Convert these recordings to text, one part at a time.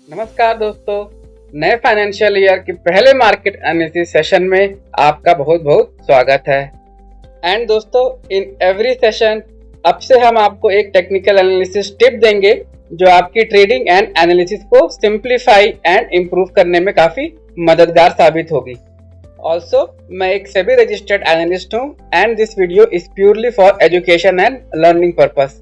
नमस्कार दोस्तों, नए फाइनेंशियल ईयर के पहले मार्केट एनालिसिस सेशन में आपका बहुत बहुत स्वागत है। एंड दोस्तों, इन एवरी सेशन अब से हम आपको एक टेक्निकल एनालिसिस टिप देंगे जो आपकी ट्रेडिंग एंड एनालिसिस को सिंप्लीफाई एंड इम्प्रूव करने में काफ़ी मददगार साबित होगी। ऑल्सो मैं एक सेबी रजिस्टर्ड एनालिस्ट हूँ and this video is purely for education and learning purpose.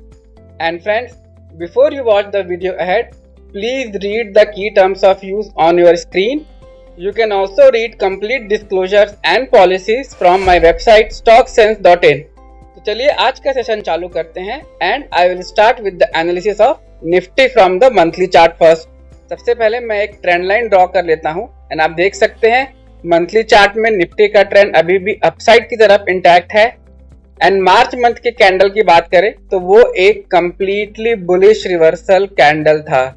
And friends, before you watch the video ahead, please read the key terms of use on your screen. You can also read complete disclosures and policies from my website stocksense.in. तो चलिए आज का session चालू करते हैं and I will start with the analysis of Nifty from the monthly chart first. सबसे पहले मैं एक ट्रेंड लाइन ड्रॉ कर लेता हूं एंड आप देख सकते हैं मंथली चार्ट में निफ्टी का ट्रेंड अभी भी अपसाइड की तरफ इंटैक्ट है। एंड मार्च मंथ के कैंडल की बात करें तो वो एक कंप्लीटली बुलिश रिवर्सल कैंडल था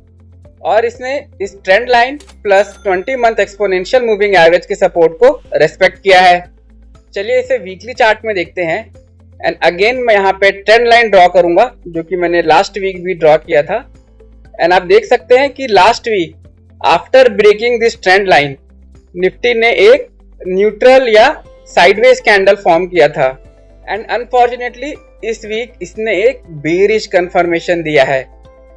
और इसने इस trend line plus 20 month exponential moving average के सपोर्ट को रेस्पेक्ट किया है। चलिए इसे वीकली चार्ट में देखते हैं एंड अगेन मैं यहाँ पे ट्रेंड लाइन ड्रॉ करूंगा जो कि मैंने लास्ट वीक भी ड्रॉ किया था। एंड आप देख सकते हैं कि last week after breaking this trend line Nifty ने एक न्यूट्रल या साइडवेज कैंडल फॉर्म किया था एंड अनफॉर्चुनेटली इस वीक इसने एक बेरिश कंफर्मेशन दिया है।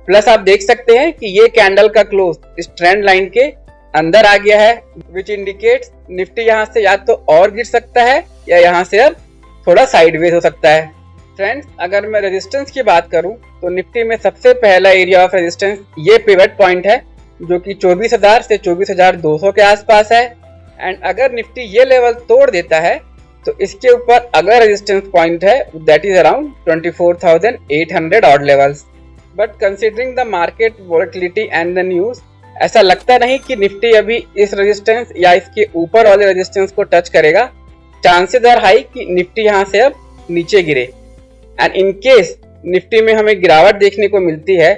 प्लस आप देख सकते हैं कि ये कैंडल का क्लोज इस ट्रेंड लाइन के अंदर आ गया है विच इंडिकेट्स निफ्टी यहाँ से या तो और गिर सकता है या यहाँ से अब थोड़ा साइडवेज हो सकता है। फ्रेंड्स, अगर मैं रेजिस्टेंस की बात करूं तो निफ्टी में सबसे पहला एरिया ऑफ रेजिस्टेंस ये पिवट पॉइंट है जो कि 24,000 से 24,200 के आसपास है। एंड अगर निफ्टी ये लेवल तोड़ देता है तो इसके ऊपर अगला रेजिस्टेंस पॉइंट है that is around 24,800 odd levels. But considering the market volatility and the news, ऐसा लगता नहीं कि निफ्टी अभी इस रेजिस्टेंस या इसके ऊपर वाले रेजिस्टेंस को टच करेगा। चांसेस आर हाई कि निफ्टी यहाँ से अब नीचे गिरे। एंड इन केस निफ्टी में हमें गिरावट देखने को मिलती है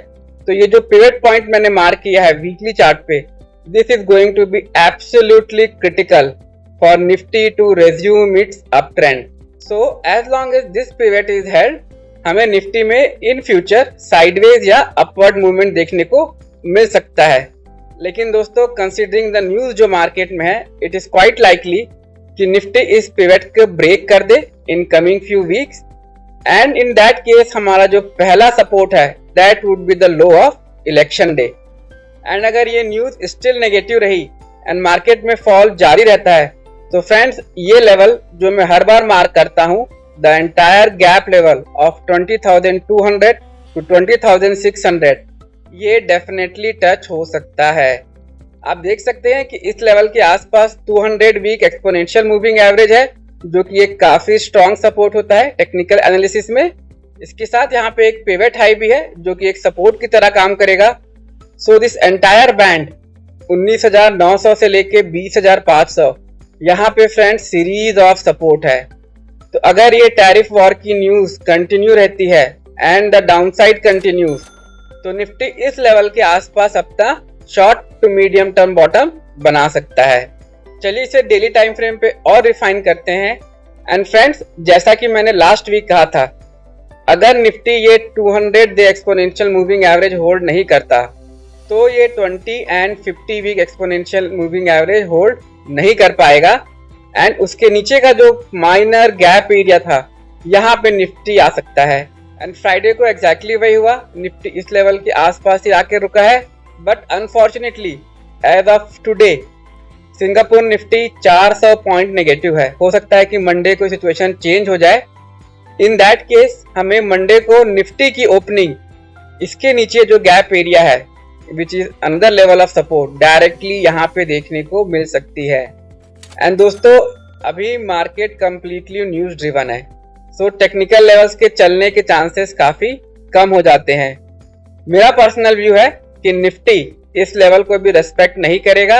तो ये जो पिवट पॉइंट मैंने मार्क किया है वीकली चार्ट पे, this is going to be absolutely critical for Nifty to resume its up trend. So as long as this pivot is held, हमें निफ्टी में इन फ्यूचर साइडवेज या अपवर्ड मूवमेंट देखने को मिल सकता है। लेकिन दोस्तों, कंसीडरिंग द न्यूज जो मार्केट में है, इट इज क्वाइट लाइकली कि निफ्टी इस पिवट को ब्रेक कर दे in coming few weeks and in that case हमारा जो पहला सपोर्ट है that would be the low of election day. And अगर ये न्यूज स्टिल नेगेटिव रही एंड मार्केट में फॉल जारी रहता है तो फ्रेंड्स, ये लेवल जो मैं हर बार मार्क करता हूँ, the entire gap level of 20,200 to 20,600, ये डेफिनेटली टच हो सकता है। आप देख सकते हैं कि इस लेवल के आसपास 200 वीक एक्सपोनेंशियल मूविंग एवरेज है जो कि एक काफी स्ट्रॉन्ग सपोर्ट होता है टेक्निकल एनालिसिस में। इसके साथ यहाँ पे एक पिवट हाई भी है जो कि एक सपोर्ट की तरह काम करेगा। सो दिस एंटायर बैंड 19,900 से लेके 20,500, यहाँ पे फ्रेंड्स सीरीज ऑफ सपोर्ट है। तो अगर ये टैरिफ वॉर की न्यूज कंटिन्यू रहती है एंड द डाउनसाइड कंटिन्यूज तो निफ्टी इस लेवल के आसपास अपना short to medium term bottom बना सकता है। चलिए इसे डेली टाइम फ्रेम पे और रिफाइन करते हैं। एंड फ्रेंड्स, जैसा कि मैंने लास्ट वीक कहा था, अगर निफ्टी ये 200 day exponential moving average hold नहीं करता तो ये 20 and 50 week exponential moving average hold नहीं कर पाएगा एंड उसके नीचे का जो माइनर गैप एरिया था यहाँ पे निफ्टी आ सकता है। एंड फ्राइडे को एग्जैक्टली वही हुआ, निफ्टी इस लेवल के आसपास ही आके रुका है। But unfortunately as of today Singapore Nifty 400 point negative है। हो सकता है कि मंडे को सिचुएशन चेंज हो जाए। इन दैट केस हमें मंडे को निफ्टी की ओपनिंग इसके नीचे जो गैप एरिया है which is another level of support directly यहाँ पे देखने को मिल सकती है। एंड दोस्तों, अभी मार्केट कंप्लीटली न्यूज ड्रिवन है, सो टेक्निकल लेवल्स के चलने के चांसेस काफी कम हो जाते हैं। मेरा पर्सनल व्यू है कि निफ्टी इस लेवल को भी रेस्पेक्ट नहीं करेगा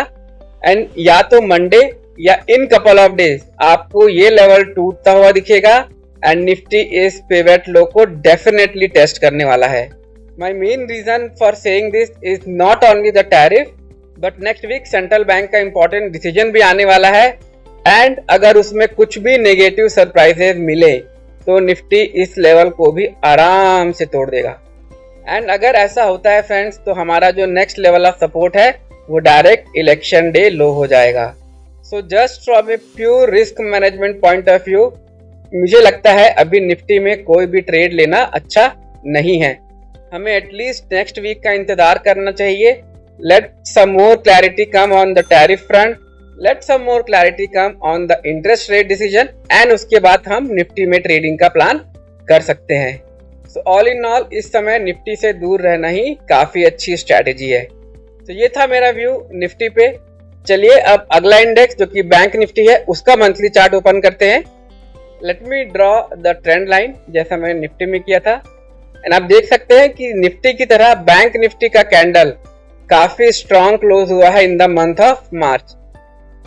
एंड या तो मंडे या इन कपल ऑफ डेज आपको ये लेवल टूटता हुआ दिखेगा एंड निफ्टी इस पिवट लो को डेफिनेटली टेस्ट करने वाला है। My main reason for saying this is not only the tariff but next week central bank का इंपॉर्टेंट डिसीजन भी आने वाला है एंड अगर उसमें कुछ भी नेगेटिव सरप्राइजेस मिले तो निफ्टी इस लेवल को भी आराम से तोड़ देगा। एंड अगर ऐसा होता है फ्रेंड्स तो हमारा जो नेक्स्ट लेवल ऑफ सपोर्ट है वो डायरेक्ट इलेक्शन डे लो हो जाएगा। So just from a pure risk management point of view मुझे लगता है अभी निफ्टी में कोई भी ट्रेड लेना अच्छा नहीं है। हमें एटलीस्ट नेक्स्ट वीक का इंतजार करना चाहिए। Let some more clarity come on the tariff front, let some more clarity come on the interest rate decision and उसके बाद हम निफ्टी में ट्रेडिंग का प्लान कर सकते हैं। सो ऑल इन ऑल इस समय निफ्टी से दूर रहना ही काफी अच्छी स्ट्रैटेजी है। तो ये था मेरा व्यू निफ्टी पे। चलिए अब अगला इंडेक्स जो कि बैंक निफ्टी है उसका मंथली चार्ट ओपन करते हैं। Let me draw the trend line जैसा मैंने निफ्टी में किया था एंड आप देख सकते हैं कि निफ्टी की तरह बैंक निफ्टी का कैंडल काफी स्ट्रॉन्ग क्लोज हुआ है in the month of March.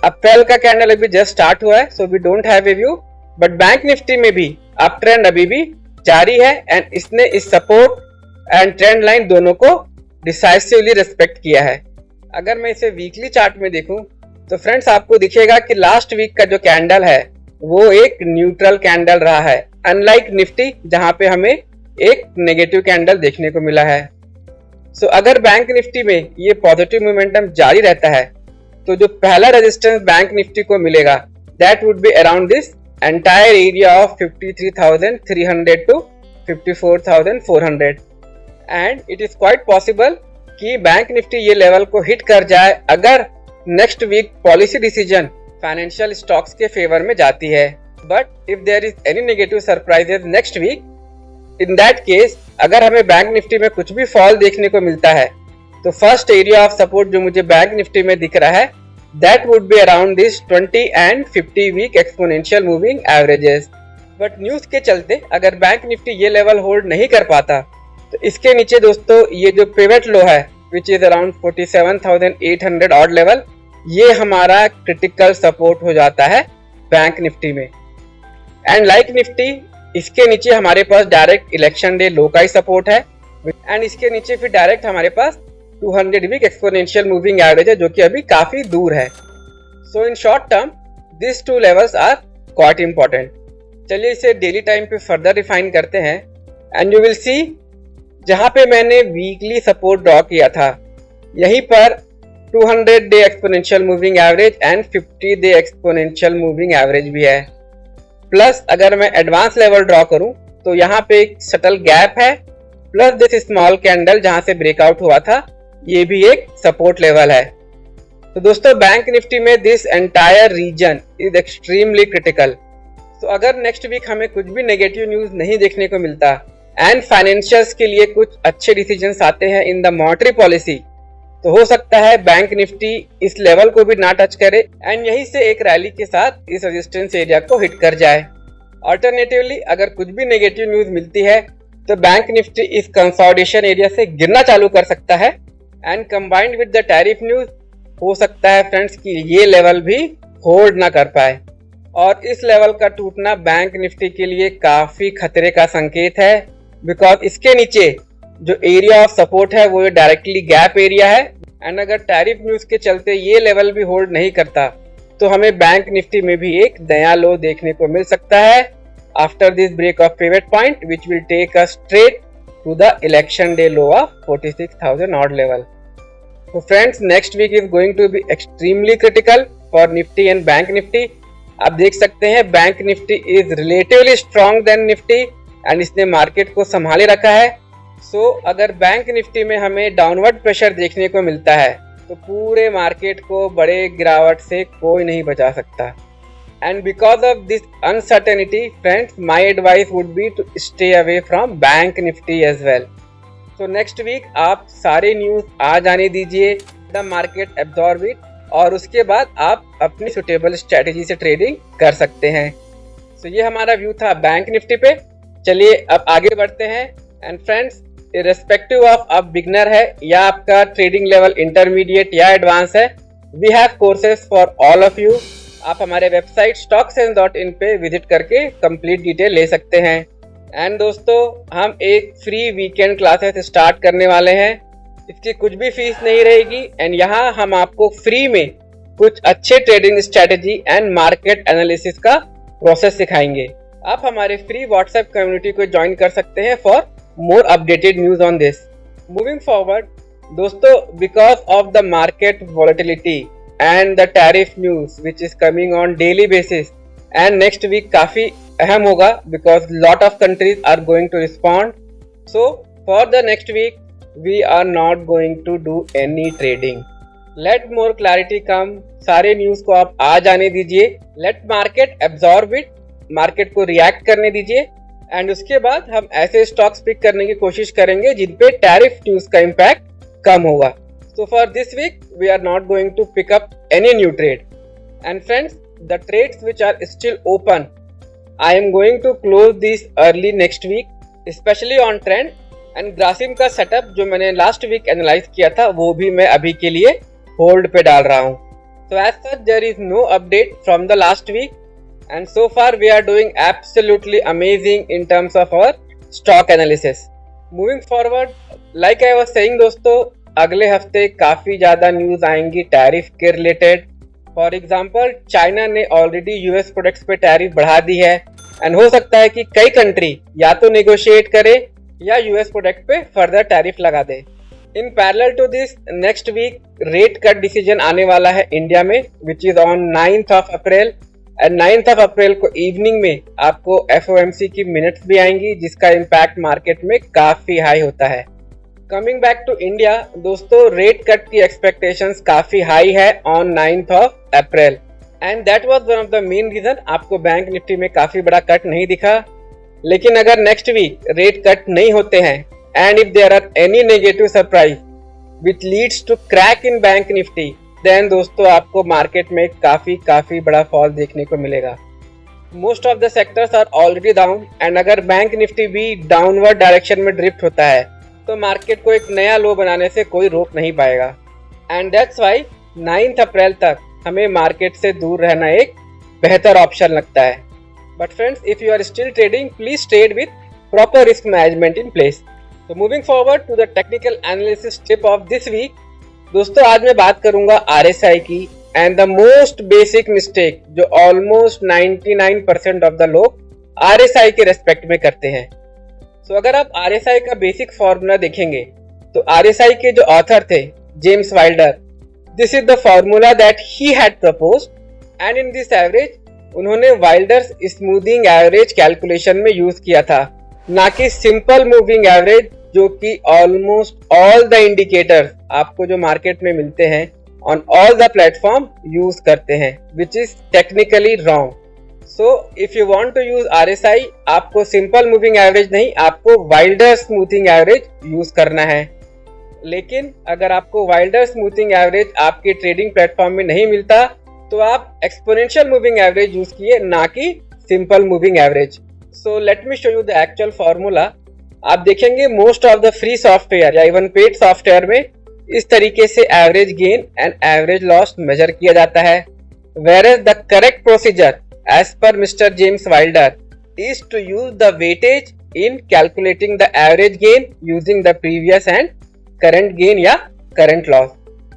अप्रैल का कैंडल अभी जस्ट स्टार्ट हुआ है so we don't have a view, but bank Nifty में भी अप ट्रेंड अभी भी जारी है एंड इसने इस सपोर्ट एंड ट्रेंड लाइन दोनों को डिसाइसिवली रेस्पेक्ट किया है। अगर मैं इसे वीकली चार्ट में देखूं तो फ्रेंड्स आपको दिखेगा कि लास्ट वीक का जो कैंडल है वो एक न्यूट्रल कैंडल रहा है, अनलाइक निफ्टी जहां पे हमें एक नेगेटिव कैंडल देखने को मिला है। सो अगर बैंक निफ्टी में ये पॉजिटिव मोमेंटम जारी रहता है तो जो पहला रेजिस्टेंस बैंक निफ्टी को मिलेगा that would be around this entire area of 53,300 to 54,400 and it is quite possible कि बैंक निफ्टी ये लेवल को हिट कर जाए अगर next week policy decision financial stocks के फेवर में जाती है। But if there is any negative surprises next week, in that case अगर हमें बैंक निफ्टी में कुछ भी फॉल देखने को मिलता है तो फर्स्ट एरिया ऑफ सपोर्ट जो मुझे बैंक निफ्टी में दिख रहा है that would be around this 20 and 50 week exponential moving averages. But news के चलते अगर बैंक निफ्टी ये लेवल होल्ड नहीं कर पाता तो इसके नीचे दोस्तों ये जो पिवट लो है which is around 47,800 odd level, ये हमारा क्रिटिकल सपोर्ट हो जाता है बैंक निफ्टी में। एंड लाइक निफ्टी इसके नीचे हमारे पास डायरेक्ट इलेक्शन डे लो का ही सपोर्ट है एंड इसके नीचे फिर डायरेक्ट हमारे पास 200 वीक एक्सपोनेंशियल मूविंग एवरेज है जो कि अभी काफी दूर है। So in short term this two levels are quite important. चलिए इसे डेली टाइम पे फर्दर रिफाइन करते हैं एंड यू विल सी जहां पे मैंने वीकली सपोर्ट ड्रॉ किया था यहीं पर 200 day exponential moving average and 50 day exponential moving average भी है। प्लस अगर मैं एडवांस लेवल ड्रॉ करूं तो यहाँ पे एक सटल गैप है, प्लस दिस स्मॉल कैंडल जहां से ब्रेकआउट हुआ था ये भी एक सपोर्ट लेवल है। तो दोस्तों बैंक निफ्टी में this entire reason is extremely critical. तो अगर नेक्स्ट वीक हमें कुछ भी नेगेटिव न्यूज नहीं देखने को मिलता एंड फाइनेंशियल्स के लिए कुछ अच्छे डिसीजंस आते हैं इन द मॉनेटरी पॉलिसी तो हो सकता है बैंक निफ्टी इस लेवल को भी ना टच करे एंड यहीं से एक रैली के साथ इस रेजिस्टेंस एरिया को हिट कर जाए। अल्टरनेटिवली अगर कुछ भी नेगेटिव न्यूज मिलती है तो बैंक निफ्टी इस कंसोलिडेशन एरिया से गिरना चालू कर सकता है and combined with the tariff news हो सकता है फ्रेंड्स कि ये लेवल भी होल्ड ना कर पाए और इस लेवल का टूटना बैंक निफ्टी के लिए काफी खतरे का संकेत है, बिकॉज इसके नीचे जो एरिया ऑफ सपोर्ट है वो डायरेक्टली गैप एरिया है एंड अगर टैरिफ न्यूज के चलते ये लेवल भी होल्ड नहीं करता तो हमें बैंक निफ्टी में भी एक नया लो देखने को मिल सकता है after this break of pivot point which will take us straight to the election day low of 46,000 odd level. तो friends next week is going to be extremely critical for Nifty and bank Nifty. आप देख सकते हैं bank Nifty is relatively strong then Nifty and इसने market को संभाले रखा है। सो अगर बैंक निफ्टी में हमें डाउनवर्ड प्रेशर देखने को मिलता है तो पूरे मार्केट को बड़े गिरावट से कोई नहीं बचा सकता and because of this uncertainty friends my advice would be to stay away from bank Nifty as well. तो नेक्स्ट वीक आप सारे न्यूज आ जाने दीजिए, द मार्केट एब्जॉर्ब इट और उसके बाद आप अपनी सुटेबल स्ट्रेटेजी से ट्रेडिंग कर सकते हैं। सो ये हमारा व्यू था बैंक निफ्टी पे। चलिए अब आगे बढ़ते हैं एंड फ्रेंड्स इर्रेस्पेक्टिव ऑफ आप बिगनर है या आपका ट्रेडिंग लेवल इंटरमीडिएट या एडवांस है, we have courses for all of you. आप हमारे वेबसाइट stocksense.in पे विजिट करके कंप्लीट डिटेल ले सकते हैं। एंड दोस्तों हम एक फ्री वीकेंड क्लासेस स्टार्ट करने वाले हैं, इसकी कुछ भी फीस नहीं रहेगी एंड यहाँ हम आपको फ्री में कुछ अच्छे trading strategy and market analysis का प्रोसेस सिखाएंगे। आप हमारे फ्री व्हाट्सएप कम्युनिटी को ज्वाइन कर सकते हैं for more updated news on this. Moving forward, दोस्तों, because of the market volatility and the tariff news which is coming on daily basis, and next week काफी अहम होगा because lot of countries are going to respond. So for the next week we are not going to do any trading. Let more clarity come. सारे news को आप आ जाने दीजिए. Let market absorb it. Market को react करने दीजिए and उसके बाद हम ऐसे स्टॉक्स पिक करने की कोशिश करेंगे जिन पे टैरिफ न्यूज का इम्पैक्ट कम होगा. So for this week we are not going to pick up any new trade. And friends, the trades which are still open, I am going to close this early next week, specially on trend. And Grasim का setup जो मैंने last week analyse किया था वो भी मैं अभी के लिए होल्ड पे डाल रहा हूँ. So as such there is no update from the last week. And so far we are doing absolutely amazing in terms of our stock analysis. Moving forward, like I was saying दोस्तों, अगले हफ्ते काफ़ी ज़्यादा news आएंगी tariff के related. For example, China ने already US products पे tariff बढ़ा दी है एंड हो सकता है कि कई कंट्री या तो नेगोशिएट करे या यूएस प्रोडक्ट पे फर्दर टैरिफ लगा दे. In parallel to this, next week rate cut decision आने वाला है इंडिया में, which is on 9th of April. And 9th of April को इवनिंग में आपको FOMC की मिनट्स भी आएंगी जिसका इम्पैक्ट मार्केट में काफी हाई होता है. कमिंग बैक टू इंडिया दोस्तों, रेट कट की एक्सपेक्टेशंस काफी हाई है on 9th of April and that was one of the main reason आपको बैंक निफ्टी में काफी बड़ा कट नहीं दिखा. लेकिन अगर नेक्स्ट वीक रेट कट नहीं होते हैं and if there are any negative surprise which leads to crack in bank Nifty, then दोस्तों आपको मार्केट में काफी बड़ा फॉल देखने को मिलेगा. Most of the sectors are already down and अगर बैंक निफ्टी भी डाउनवर्ड डायरेक्शन में ड्रिफ्ट होता है तो मार्केट को एक नया लो बनाने से कोई रोक नहीं पाएगा. And that's why 9th April तक हमें मार्केट से दूर रहना एक बेहतर ऑप्शन लगता है. But friends, if you are still trading, please trade with proper risk management in place. तो moving forward to the technical analysis tip of this week, दोस्तों आज मैं बात करूंगा RSI की and the most basic mistake जो almost 99% of the लोग RSI के रेस्पेक्ट में करते हैं. सो अगर आप RSI का बेसिक फॉर्मूला देखेंगे तो RSI के जो ऑथर थे James Wilder, this is the formula that he had proposed and in this average उन्होंने वाइल्डर्स स्मूथिंग एवरेज कैलकुलेशन में यूज किया था, ना कि सिंपल मूविंग एवरेज जो कि ऑलमोस्ट ऑल द इंडिकेटर्स आपको जो मार्केट में मिलते हैं on all the platform use करते हैं, which is technically wrong. So if you want to use RSI, आपको सिंपल मूविंग एवरेज नहीं, आपको वाइल्डर स्मूथिंग एवरेज यूज करना है. लेकिन अगर आपको वाइल्डर स्मूथिंग एवरेज आपके ट्रेडिंग प्लेटफॉर्म में नहीं मिलता तो आप एक्सपोनेंशियल मूविंग एवरेज यूज किए, ना कि simple moving average. So let me show you the actual formula. आप देखेंगे most of the free software या इवन पेड सॉफ्टवेयर में इस तरीके से average gain and average loss measure किया जाता है. whereas the correct procedure as per Mr. James Wilder is to use the weightage in calculating the average gain using the previous and current gain या current loss.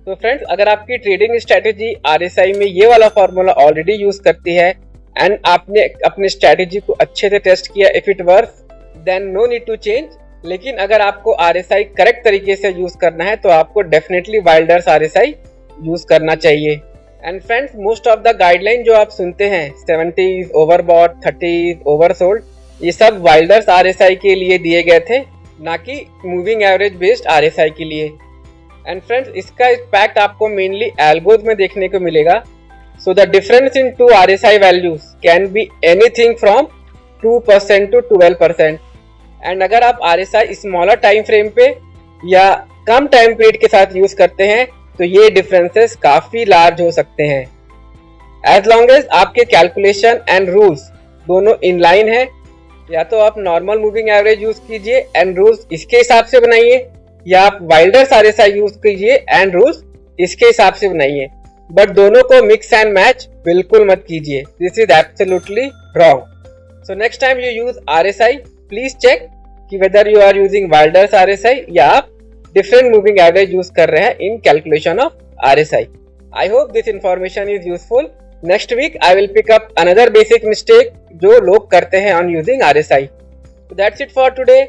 तो friends, अगर आपकी trading strategy RSI में ये वाला formula already use करती है and आपने अपनी स्ट्रेटेजी को अच्छे से टेस्ट किया, if it works then no need to change. लेकिन अगर आपको RSI करेक्ट तरीके से यूज करना है तो आपको डेफिनेटली वाइल्डर्स RSI यूज करना चाहिए. And friends, most of the guideline जो आप सुनते हैं 70s ओवरबॉट, 30s ओवरसोल्ड, ये सब वाइल्डर्स RSI के लिए दिए गए थे, ना कि मूविंग एवरेज बेस्ड RSI के लिए. एंड फ्रेंड्स, इसका इम्पैक्ट आपको मेनली एल्गोज में देखने को मिलेगा. So the difference in two RSI values can be anything from 2% to 12%. And अगर आप RSI स्मॉलर टाइम फ्रेम पे या कम टाइम पीरियड के साथ यूज करते हैं तो ये डिफरेंसेस काफी लार्ज हो सकते हैं. एज लॉन्ग एज आपके कैलकुलेशन एंड रूल्स दोनों इन लाइन है, या तो आप नॉर्मल मूविंग एवरेज यूज कीजिए एंड रूल्स इसके हिसाब से बनाइए, या आप वाइल्डर्स RSI यूज कीजिए एंड रूल्स इसके हिसाब से बनाइए. बट दोनों को मिक्स एंड मैच बिल्कुल मत कीजिए. This is absolutely wrong. So next time you use RSI, please check कि whether you are using Wilder's RSI या आप डिफरेंट मूविंग एवरेज यूज कर रहे हैं in calculation of RSI. I hope this information is useful. Next week I will pick up another basic mistake जो लोग करते हैं on using RSI. That's it for today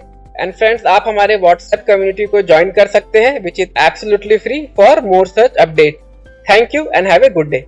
and friends, आप हमारे WhatsApp community को ज्वाइन कर सकते हैं, which is absolutely free for more such update. Thank you and have a good day.